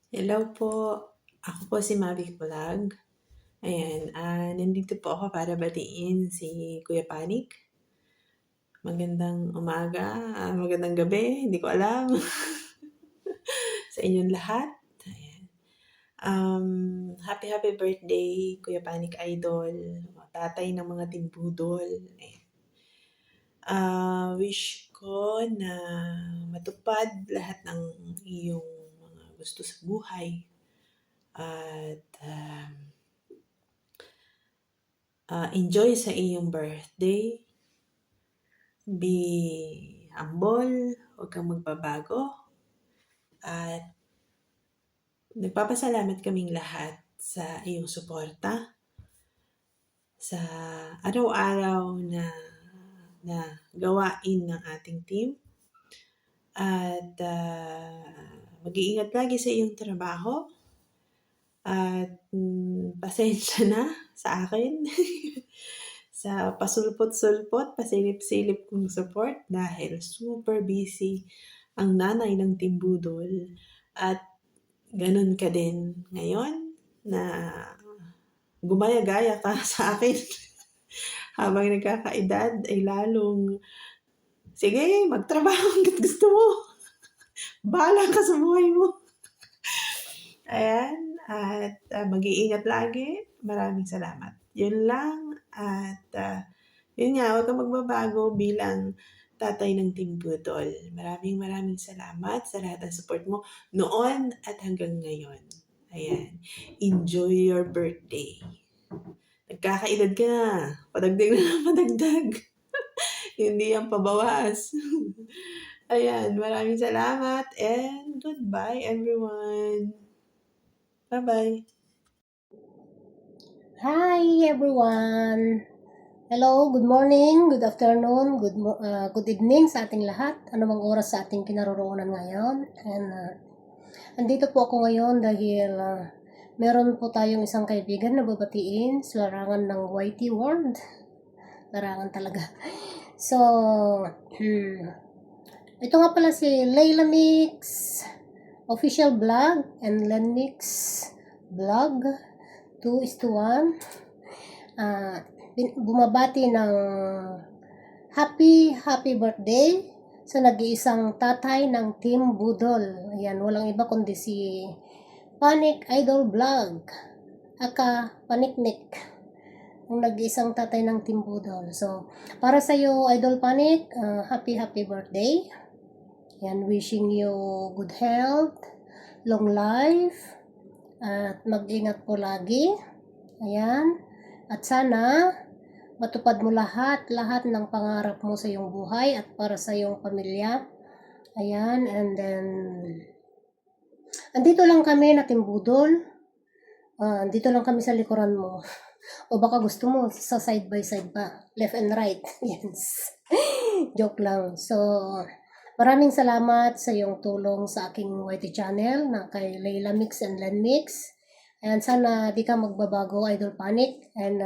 Hello po, ako po si Mavi Vlog. Ayan, nandito po ako para batiin si Kuya Panik. Magandang umaga, magandang gabi, hindi ko alam sa inyong lahat. Ayan. Happy birthday, Kuya Panik Idol, tatay ng mga timbudol. Ayan. Wish ko na matupad lahat ng iyong mga gusto sa buhay. At enjoy sa iyong birthday. Be humble, huwag kang magbabago. At nagpapasalamat kaming lahat sa iyong suporta sa araw-araw na gawain ng ating team. At mag-iingat lagi sa iyong trabaho. At pasensya na sa akin sa pasulpot-sulpot, pasilip-silip kong support dahil super busy ang nanay ng timbudol. At ganun ka din ngayon na gumaya-gaya ka sa akin habang nagkakaedad ay lalong sige, magtrabaho hanggat gusto mo. Bahala ka sa buhay mo. Ayan, at mag-iingat lagi. Maraming salamat. Yun lang. At yun nga, huwag kang magbabago bilang tatay ng Team Budol. Maraming salamat sa lahat ng support mo noon at hanggang ngayon. Ayan. Enjoy your birthday. Nagkakaedad ka na. Padagdag na padagdag. Hindi yan pabawas. Ayan. Maraming salamat and goodbye everyone. Bye-bye. Hi everyone! Hello, good morning, good afternoon, good evening sa ating lahat. Anumang oras sa ating kinaroroonan ngayon. And andito po ako ngayon dahil meron po tayong isang kaibigan na babatiin sa larangan ng YT World. Larangan talaga. So, ito nga pala si Layla Mix Official Vlog and Len Mix Vlog 2:1. Bumabati ng happy birthday sa nag-iisang tatay ng Team Budol. Ayan, walang iba kundi si Panik Idol Vlog, aka Paniknik, ang nag-iisang tatay ng Team Budol. So, para sa iyo Idol Panik, happy birthday. Ayan, wishing you good health, long life, at mag-ingat po lagi. Ayan. At sana matupad mo lahat ng pangarap mo sa iyong buhay at para sa iyong pamilya. Ayan. And then andito lang kami na timbudol. Andito lang kami sa likuran mo. O baka gusto mo sa side by side pa, left and right. Yes. Joke lang. So, maraming salamat sa iyong tulong sa aking YT channel na kay Layla Mix and Len Mix. And sana di ka magbabago, Idol Panic. And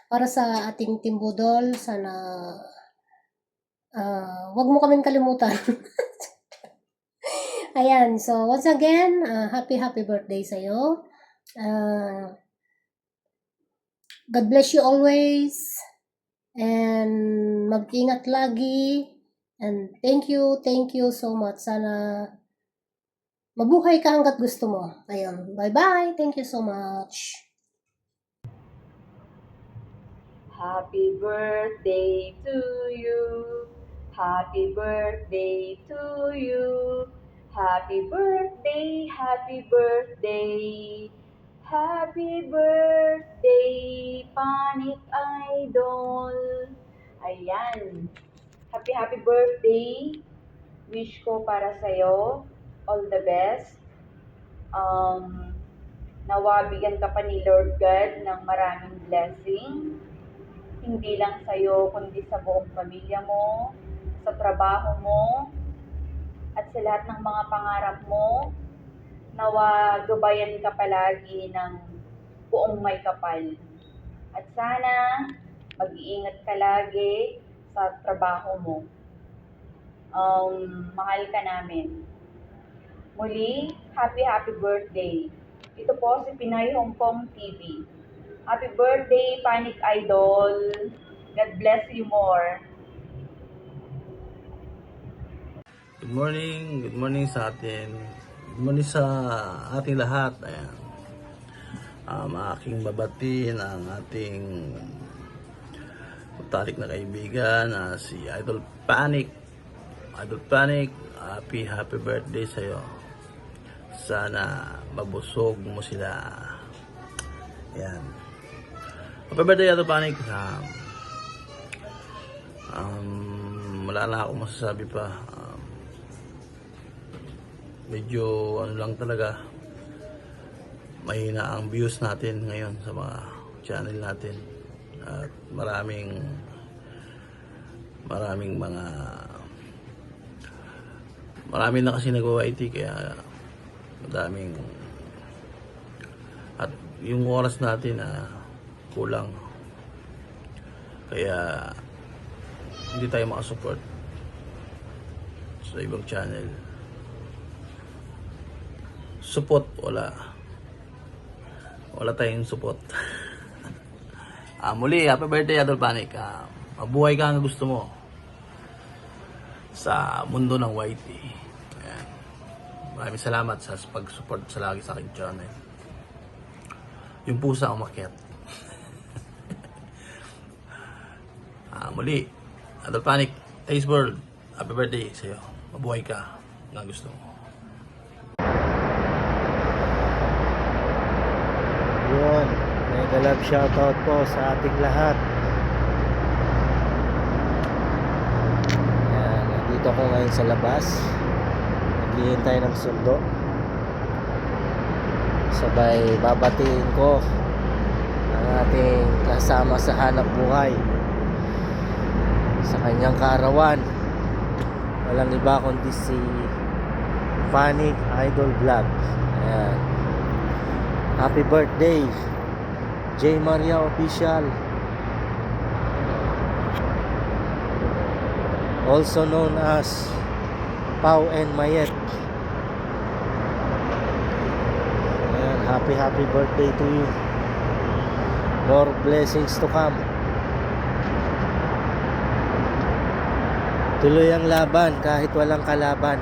para sa ating Team Budol, sana wag mo kaming kalimutan. Ayan, so once again, happy birthday sa'yo. God bless you always. And mag-ingat lagi. And thank you so much. Sana mabuhay ka hanggat gusto mo. Ayun. Bye-bye. Thank you so much. Happy birthday to you. Happy birthday to you. Happy birthday, happy birthday. Happy birthday, Panik Idol. Ayan. Happy birthday. Wish ko para sa'yo. All the best. Nawa bigyan ka pa ni Lord God ng maraming blessing. Hindi lang sa'yo, kundi sa buong pamilya mo, sa trabaho mo, at sa lahat ng mga pangarap mo. Nawa gabayan ka palagi ng buong may kapal. At sana mag-iingat ka lagi sa trabaho mo. Mahal ka namin. Muli, happy birthday. Ito po si Pinay Hong Kong TV. Happy birthday, Panic Idol. God bless you more. Good morning sa atin. Good morning sa ating lahat. Ayan. Aking babatiin ang ating matalik na kaibigan, si Idol Panic. Idol Panic, happy birthday sa'yo. Sana mabusog mo sila. Ayan. Happy birthday, Idol Panic. Wala na akong masasabi pa. Medyo ano lang talaga, mahina ang views natin ngayon sa mga channel natin, at marami na kasi nagwa-YT, kaya madaming, at yung oras natin kulang, kaya hindi tayo makasupport sa ibang channel. Support, wala tayong support. Muli, happy birthday, Idol Panic. Mabuhay ka ang gusto mo sa mundo ng YT. Ayan. Maraming salamat sa pag-support sa lagi sa aking channel. Yung pusa umakyat. Muli, Idol Panic, Taste World, happy birthday sa'yo. Mabuhay ka ang gusto mo. Yun, mega love shoutout po sa ating lahat. Ayan, nandito ako ngayon sa labas. Naghihintay ng sundo. Sabay babatiin ko ang ating kasama sa hanap buhay sa kanyang kaarawan. Walang iba kundi si Panic Idol Vlog. Ayan. Happy birthday, J. Maria Official, also known as Pau and Mayet. Ayan, happy birthday to you. More blessings to come. Tuloy ang laban kahit walang kalaban.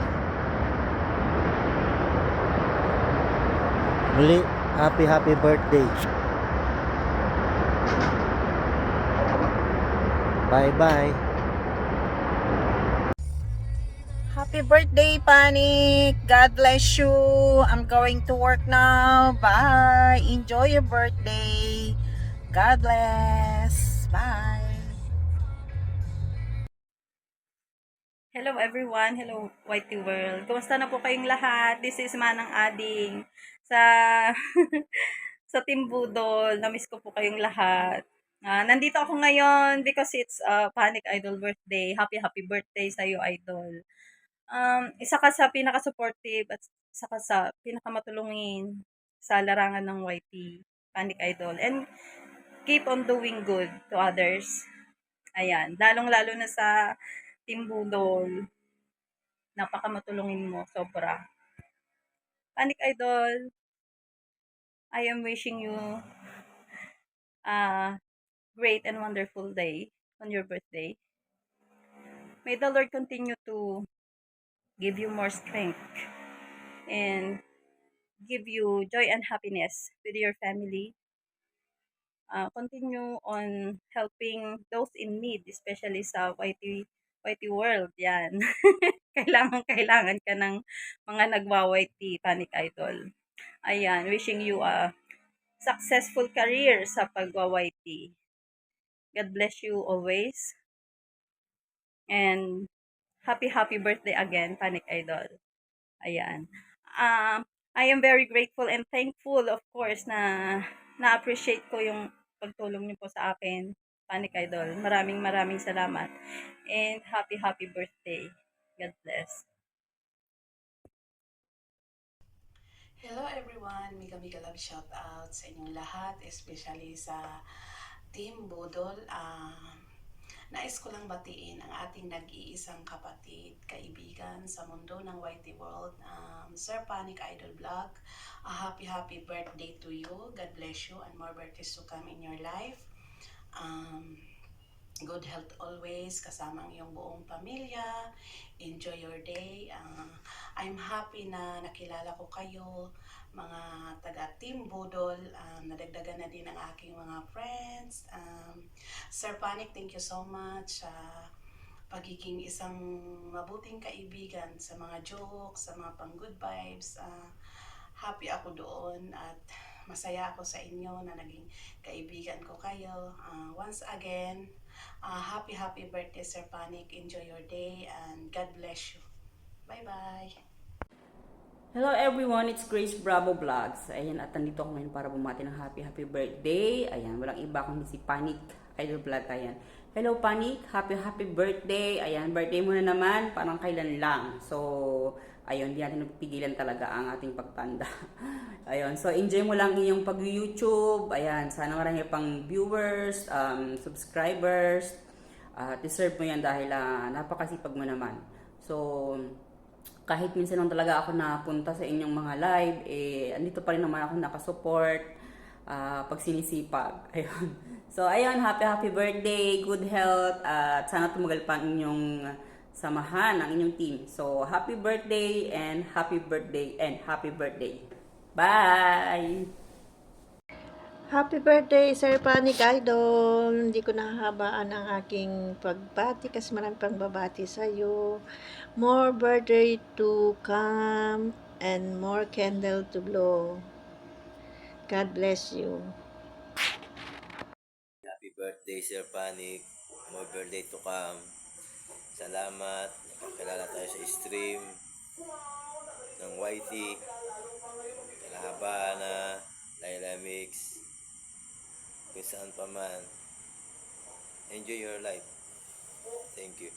Muli, happy birthday. Bye. Happy birthday, Panic! God bless you! I'm going to work now. Bye! Enjoy your birthday. God bless. Bye! Hello everyone, hello YT World. Kumusta na po kayong lahat? This is Manang Ading sa sa Team Budol. Namiss ko po kayong lahat. Nandito ako ngayon because it's Panic Idol birthday. Happy birthday sa iyo, Idol. Isa ka sa pinaka-supportive at isa ka sa pinakamatulungin sa larangan ng YT, Panic Idol. And keep on doing good to others. Ayan, lalong-lalo na sa Team Budol. Napakamatulungin mo, sobra. Panic Idol, I am wishing you a great and wonderful day on your birthday. May the Lord continue to give you more strength and give you joy and happiness with your family. Continue on helping those in need, especially sa YT World. Yan. Kailangan ka ng mga nagwa-YT, Panic Idol. Ayan, wishing you a successful career sa pagwa-YT. God bless you always. And happy birthday again, Panic Idol. Ayan. I am very grateful and thankful, of course, na na-appreciate ko yung pagtulong niyo po sa akin, Panic Idol. Maraming salamat. And happy birthday. God bless. Hello everyone! Mega love shout out sa inyong lahat, especially sa Team Budol. Nais ko lang batiin ang ating nag-iisang kapatid, kaibigan sa mundo ng YT World, Sir Panic Idol Vlog. A happy birthday to you. God bless you and more birthdays to come in your life. Good health always, kasama ang iyong buong pamilya. Enjoy your day. I'm happy na nakilala ko kayo, mga taga Team Budol. Nadagdagan na din ang aking mga friends. Sir Panic, thank you so much sa pagiging isang mabuting kaibigan, sa mga jokes, sa mga pang good vibes. Happy ako doon at masaya ako sa inyo na naging kaibigan ko kayo. Once again, happy birthday, Sir Panic. Enjoy your day and God bless you. Bye-bye. Hello everyone, it's Grace Bravo Vlogs. Ayan, at nandito ako ngayon para bumati ng happy birthday. Ayan, walang iba kundi si Panic Idol Vlog. Ayan. Hello Panic, happy birthday. Ayan, birthday mo na naman, parang kailan lang. So, ayun, di natin napipigilan talaga ang ating pagtanda. Ayun, so enjoy mo lang iyong pag-YouTube. Ayan, sana marami pang viewers, subscribers. Deserve mo yan dahil napakasipag mo naman. So, kahit minsan lang talaga ako napunta sa inyong mga live, andito pa rin naman ako nakasupport pag sinisipag. Ayun. So, ayun, happy birthday, good health, at sana tumagal pa ang inyong samahan, ang inyong team. So, happy birthday and happy birthday. Bye! Happy birthday, Sir Panic Idol! Hindi ko nahahabaan ang aking pagbati kasi marami pang babati sa'yo. More birthday to come and more candle to blow. God bless you. Happy birthday, Sir Panic. More birthday to come. Salamat. Nakakilala tayo sa stream ng YT. Kalahabana, Laila Mix. Kung saan pa man. Enjoy your life. Thank you.